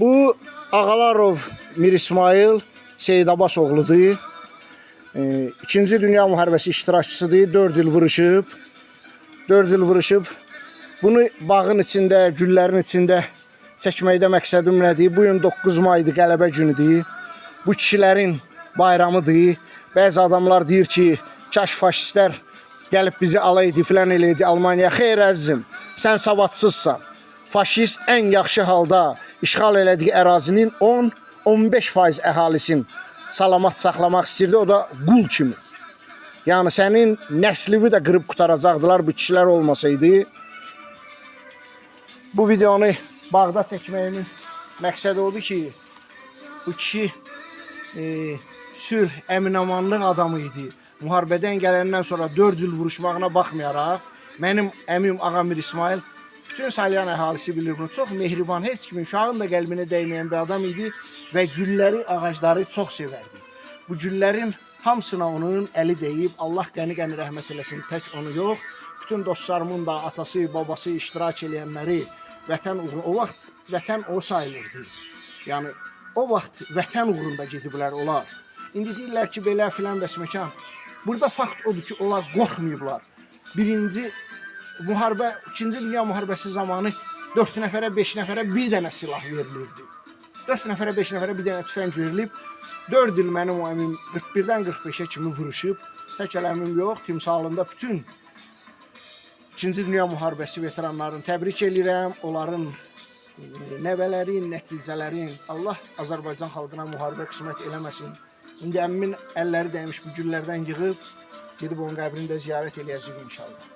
Bu Ağalarov Mir İsmail Seyid Abbas oğludur. İkinci Dünya Müharibəsi iştirakçısıdır. 4 il vuruşub. 4 il vuruşub. Bunu bağın içində, güllərin içində çəkməkdə məqsədim nədir? Bu gün 9 maydır, qələbə günüdür. Bu kişilərin bayramıdır. Bəzi adamlar deyir ki, kaş faşistlər gəlib bizi alaydı, filan eləydi Almaniya. Xeyr əzizim, sən savadsızsan. Faşist ən yaxşı halda işğal elədiyi ərazinin 10-15% əhalisini salamat saxlamaq istirdi, o da qul kimi. Yəni sənin nəslini də qırıb qutaracaqdılar bu kişilər olmasaydı. Bu videonu bağda çəkməyimin məqsədi odur ki, bu kişi sülh, əminamanlıq adamı idi. Müharibədən gələndən sonra 4 il vuruşmağına baxmayaraq, mənim əmim Ağa Mir İsmail, bütün Salyan əhalisi bilir bunu, çox mehriban, heç kimin uşağın da qəlbinə dəyməyən bir adam idi və gülləri, ağacları çox sevərdi. Bu güllərin hamısına onun əli deyib, Allah qəni-qəni rəhmət eləsin, tək onu yox, bütün dostlarımın da atası, babası iştirak eləyənləri, vətən uğruna, o vaxt vətən o sayılırdı. Yəni, o vaxt vətən uğrunda gediblər onlar. İndi deyirlər ki, belə filan bəsməkan. Burada fakt odur ki, onlar qorxmayıblar. İkinci Dünya Müharibəsi zamanı 4 nəfərə, 5 nəfərə bir dənə silah verilirdi. 4 nəfərə, 5 nəfərə bir dənə tüfəng verilib. 4 il mənim o əmim 41-dən 45-ə kimi vuruşub. Tək əmim yox, timsalında bütün İkinci Dünya Müharibəsi veteranlarını təbrik edirəm. Onların nəvələrin, nəticələrin Allah Azərbaycan xalqına müharibə qismət eləməsin. İndi əmmin əlləri dəymiş bu güllərdən yığıb, gedib onun qəbrində ziyarət eləyəcəyik inşallah.